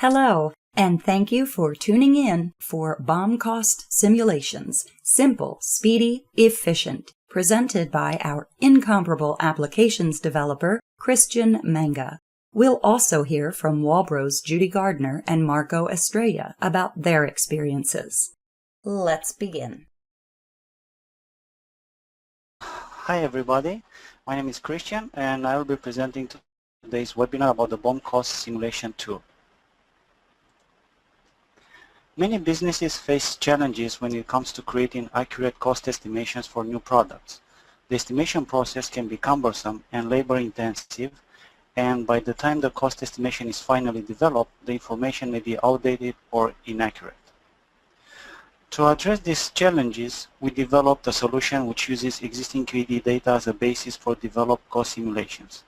Hello, and thank you for tuning in for BOM cost simulations, simple, speedy, efficient, presented by our incomparable applications developer, Christian Manga. We'll also hear from Walbro's Judy Gardner and Marco Estrella about their experiences. Let's begin. Hi everybody, my name is Christian and I will be presenting today's webinar about the BOM cost simulation tool. Many businesses face challenges when it comes to creating accurate cost estimations for new products. The estimation process can be cumbersome and labor-intensive, and by the time the cost estimation is finally developed, the information may be outdated or inaccurate. To address these challenges, we developed a solution which uses existing QAD data as a basis for developed cost simulations.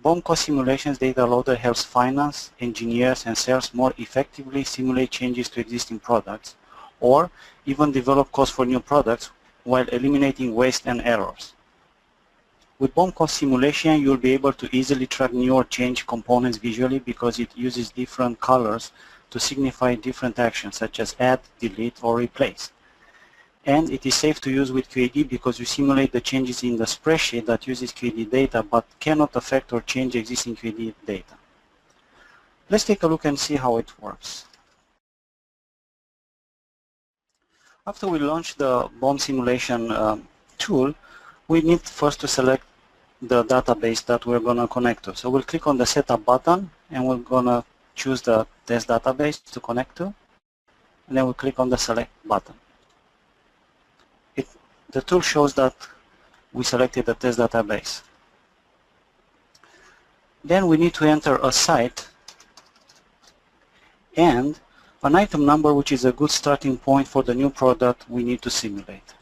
BOM cost simulations data loader helps finance, engineers, and sales more effectively simulate changes to existing products, or even develop costs for new products while eliminating waste and errors. With BOM cost simulation, you'll be able to easily track new or changed components visually because it uses different colors to signify different actions such as add, delete, or replace. And it is safe to use with QAD because you simulate the changes in the spreadsheet that uses QAD data but cannot affect or change existing QAD data. Let's take a look and see how it works. After we launch the BOM simulation tool, we need first to select the database that we're going to connect to. So we'll click on the setup button and we're going to choose the test database to connect to, and then we'll click on the select button. The tool shows that we selected the test database. Then we need to enter a site and an item number, which is a good starting point for the new product we need to simulate.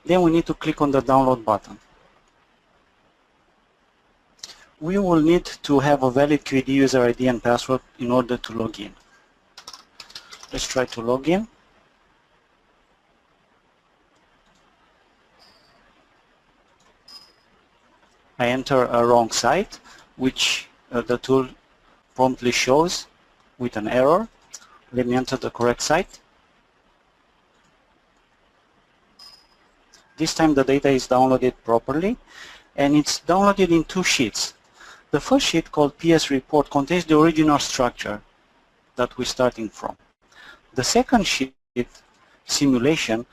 Then we need to click on the download button. We will need to have a valid QAD user ID and password in order to log in. Let's try to log in. I enter a wrong site, which the tool promptly shows with an error. Let me enter the correct site. This time the data is downloaded properly, and it's downloaded in two sheets. The first sheet, called PS report, contains the original structure that we're starting from. The second sheet, simulation,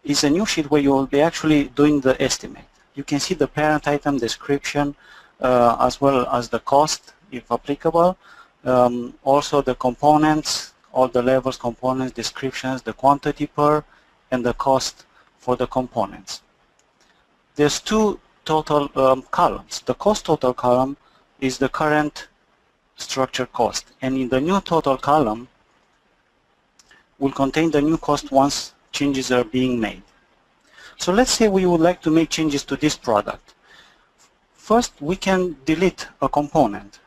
is a new sheet where you will be actually doing the estimate. You can see the parent item description as well as the cost, if applicable. Also the components, all the levels, components, descriptions, the quantity per, and the cost for the components. There's two total columns. The cost total column is the current structure cost, and in the new total column will contain the new cost once changes are being made. So let's say we would like to make changes to this product. First, we can delete a component.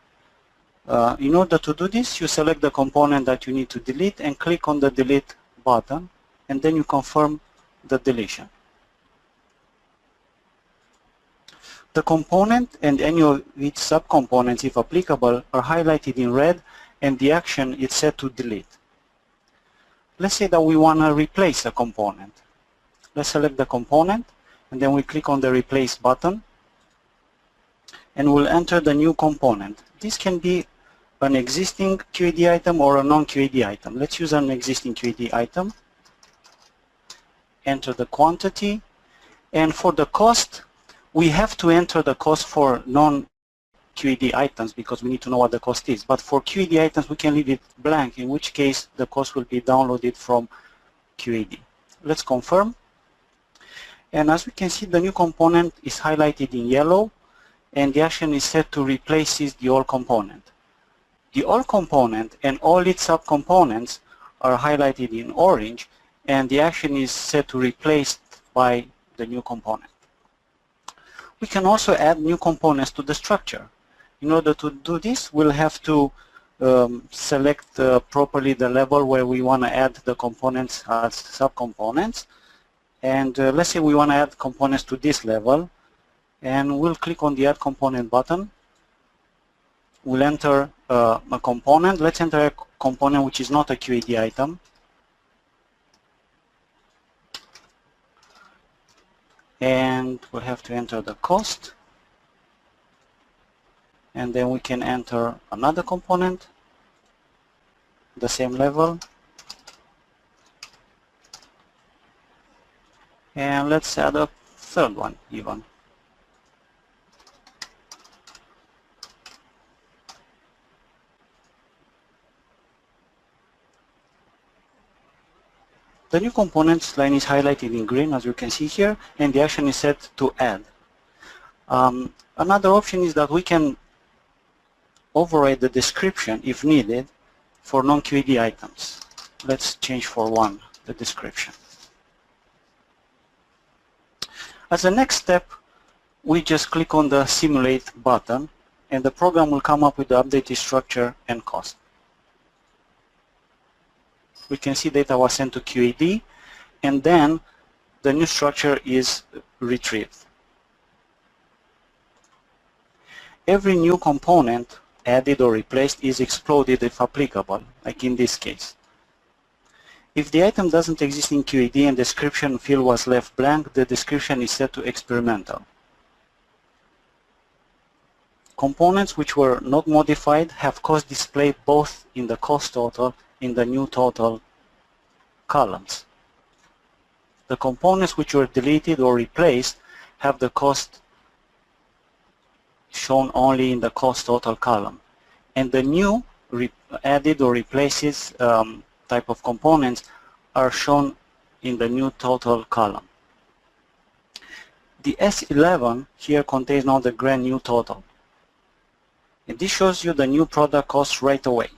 In order to do this, you select the component that you need to delete and click on the delete button, and then you confirm the deletion. The component and any of its subcomponents, if applicable, are highlighted in red, and the action is set to delete. Let's say that we want to replace a component. Let's select the component, and then we click on the replace button, and we'll enter the new component. This can be an existing QAD item or a non-QAD item. Let's use an existing QAD item. Enter the quantity, and for the cost, we have to enter the cost for non-QAD items because we need to know what the cost is. But for QAD items, we can leave it blank, in which case the cost will be downloaded from QAD. Let's confirm. And as we can see, the new component is highlighted in yellow, and the action is set to replace the old component. The old component and all its subcomponents are highlighted in orange, and the action is set to replace by the new component. We can also add new components to the structure. In order to do this, we'll have to select properly the level where we want to add the components as subcomponents. And let's say we want to add components to this level. and we'll click on the Add Component button. We'll enter a component. Let's enter a component which is not a QAD item. And we'll have to enter the cost. And then we can enter another component, the same level. And let's add a third one even. The new components line is highlighted in green, as you can see here, and the action is set to add. Another option is that we can override the description if needed for non-QAD items. Let's change for one the description. As a next step, we just click on the Simulate button, and the program will come up with the updated structure and cost. We can see data was sent to QAD, and then the new structure is retrieved. Every new component added or replaced is exploded if applicable, like in this case. If the item doesn't exist in QAD and description field was left blank, the description is set to experimental. Components which were not modified have cost displayed both in the cost total in the new total columns. The components which were deleted or replaced have the cost shown only in the cost total column. And the new added or replaces type of components are shown in the new total column. The S11 here contains now the grand new total. And this shows you the new product cost right away.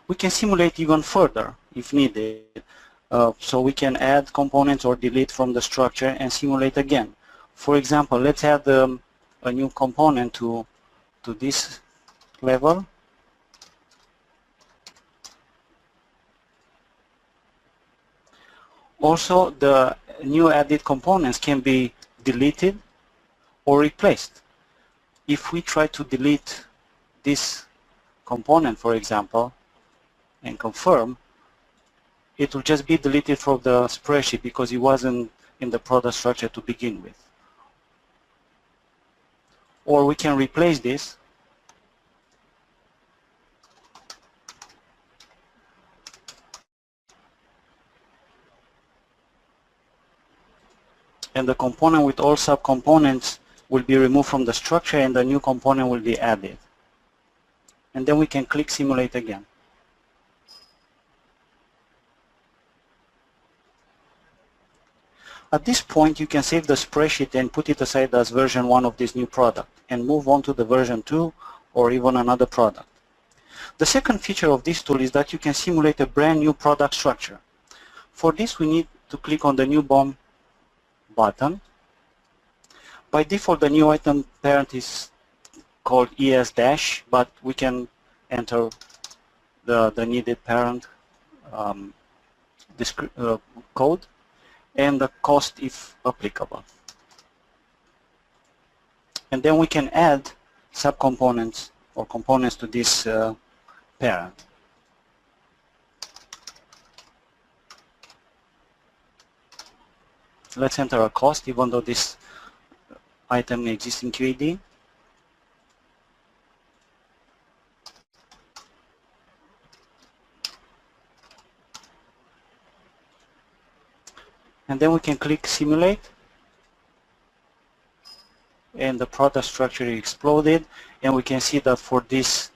We can simulate even further if needed. So we can add components or delete from the structure and simulate again. For example, let's add a new component to this level. Also, the new added components can be deleted or replaced. If we try to delete this component, for example, and confirm, it will just be deleted from the spreadsheet because it wasn't in the product structure to begin with. Or we can replace this and the component with all subcomponents will be removed from the structure and the new component will be added. And then we can click Simulate again. At this point, you can save the spreadsheet and put it aside as version 1 of this new product and move on to the version 2 or even another product. The second feature of this tool is that you can simulate a brand new product structure. For this, we need to click on the new BOM button. By default, the new item parent is called ES-, but we can enter the needed parent code and the cost if applicable. And then we can add subcomponents or components to this parent. Let's enter a cost, even though this item exists in QAD. And then we can click Simulate, and the product structure exploded, and we can see that for this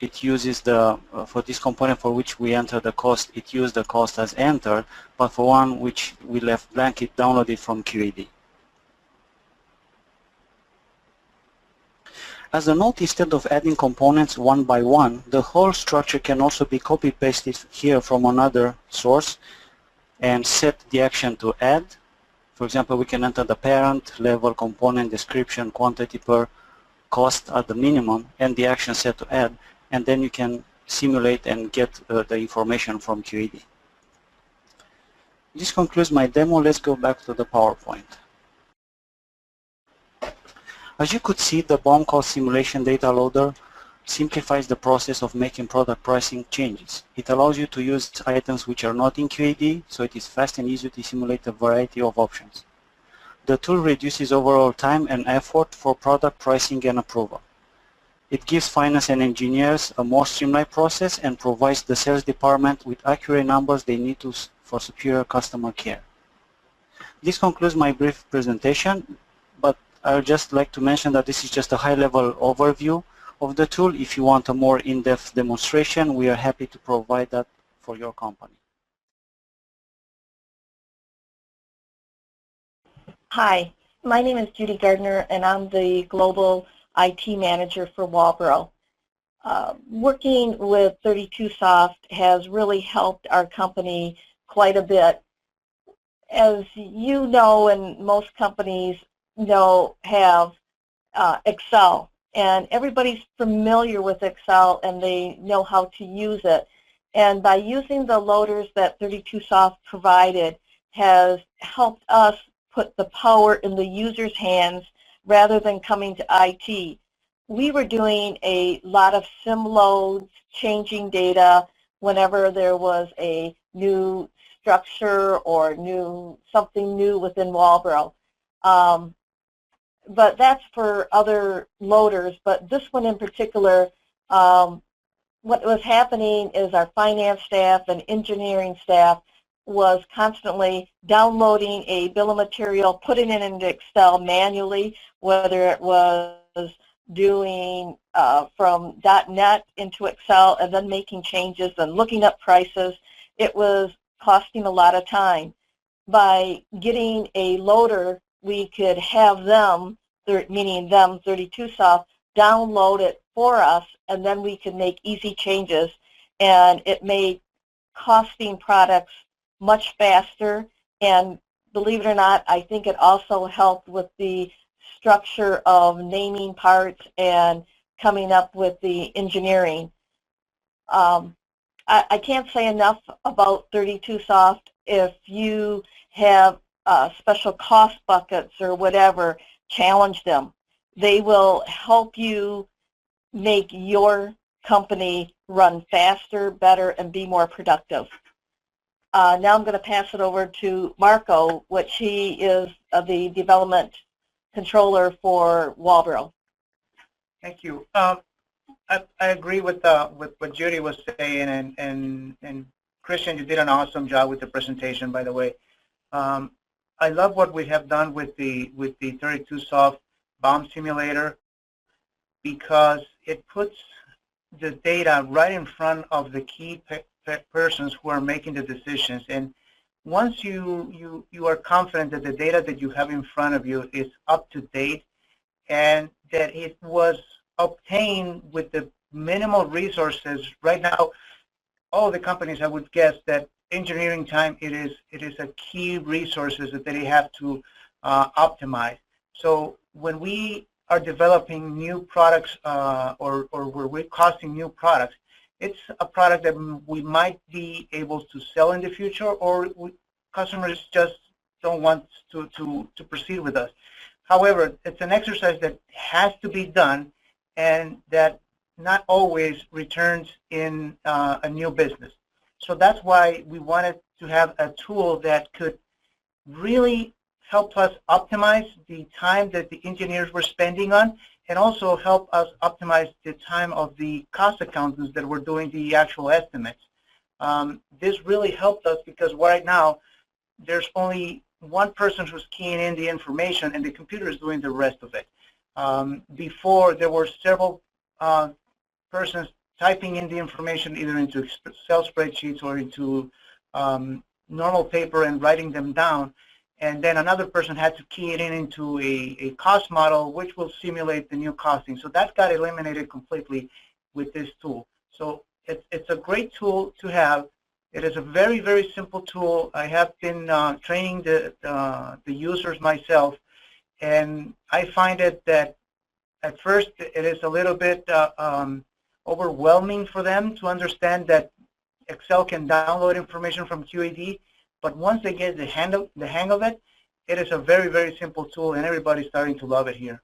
it uses the for this component for which we enter the cost, it used the cost as entered, but for one which we left blank, it downloaded from QAD. As a note, instead of adding components one by one, the whole structure can also be copy-pasted here from another source and set the action to add. For example, we can enter the parent, level, component, description, quantity per cost at the minimum, and the action set to add, and then you can simulate and get the information from QAD. This concludes my demo. Let's go back to the PowerPoint. As you could see, the BOM cost simulation data loader simplifies the process of making product pricing changes. It allows you to use items which are not in QAD, so it is fast and easy to simulate a variety of options. The tool reduces overall time and effort for product pricing and approval. It gives finance and engineers a more streamlined process and provides the sales department with accurate numbers they need for superior customer care. This concludes my brief presentation, but I would just like to mention that this is just a high-level overview of the tool. If you want a more in-depth demonstration, we are happy to provide that for your company. Hi, my name is Judy Gardner, and I'm the Global IT Manager for Walbro. Working with 32Soft has really helped our company quite a bit. As you know, and most companies know, have Excel, and everybody's familiar with Excel and they know how to use it. And by using the loaders that 32Soft provided has helped us put the power in the user's hands rather than coming to IT. We were doing a lot of sim loads, changing data whenever there was a new structure or something new within Walbro. But that's for other loaders. But this one in particular, what was happening is our finance staff and engineering staff was constantly downloading a bill of material, putting it into Excel manually, whether it was doing from .NET into Excel and then making changes and looking up prices. It was costing a lot of time. By getting a loader, we could have them, meaning them, 32Soft, download it for us, and then we could make easy changes. And it made costing products much faster, and believe it or not, I think it also helped with the structure of naming parts and coming up with the engineering. I can't say enough about 32Soft. If you have special cost buckets or whatever, challenge them. They will help you make your company run faster, better, and be more productive. Now I'm going to pass it over to Marco, which he is the development controller for Walbro. Thank you. I agree with what Judy was saying, and Christian, you did an awesome job with the presentation, by the way. I love what we have done with the 32Soft BOM simulator, because it puts the data right in front of the key persons who are making the decisions. And once you are confident that the data that you have in front of you is up to date and that it was obtained with the minimal resources, right now all the companies, I would guess that engineering time, it is a key resources that they have to optimize. So when we are developing new products or we're costing new products, it's a product that we might be able to sell in the future, or customers just don't want to proceed with us. However, it's an exercise that has to be done and that not always returns in a new business. So that's why we wanted to have a tool that could really help us optimize the time that the engineers were spending on, and also help us optimize the time of the cost accountants that were doing the actual estimates. This really helped us because right now there's only one person who's keying in the information and the computer is doing the rest of it. Before, there were several persons typing in the information either into Excel spreadsheets or into normal paper and writing them down, and then another person had to key it in into a cost model which will simulate the new costing. So that got eliminated completely with this tool. So it's a great tool to have. It is a very, very simple tool. I have been training the users myself, and I find it that at first it is a little bit overwhelming for them to understand that Excel can download information from QAD, but once they get the hang of it, it is a very, very simple tool, and everybody's starting to love it here.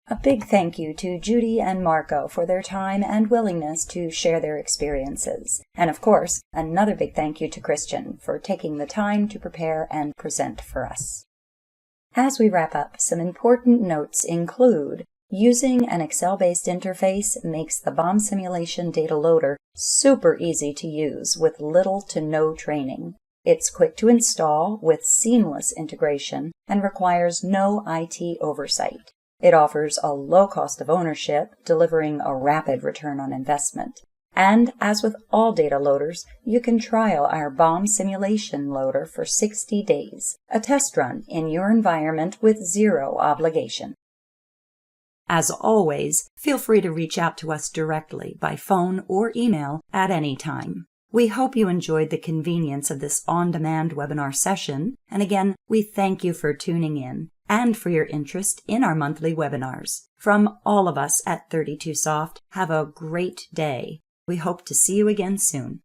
A big thank you to Judy and Marco for their time and willingness to share their experiences. And of course, another big thank you to Christian for taking the time to prepare and present for us. As we wrap up, some important notes include using an Excel-based interface makes the BOM simulation data loader super easy to use with little to no training. It's quick to install with seamless integration and requires no IT oversight. It offers a low cost of ownership, delivering a rapid return on investment. And as with all data loaders, you can trial our BOM simulation loader for 60 days, a test run in your environment with zero obligation. As always, feel free to reach out to us directly by phone or email at any time. We hope you enjoyed the convenience of this on-demand webinar session, and again, we thank you for tuning in and for your interest in our monthly webinars. From all of us at 32Soft, have a great day. We hope to see you again soon.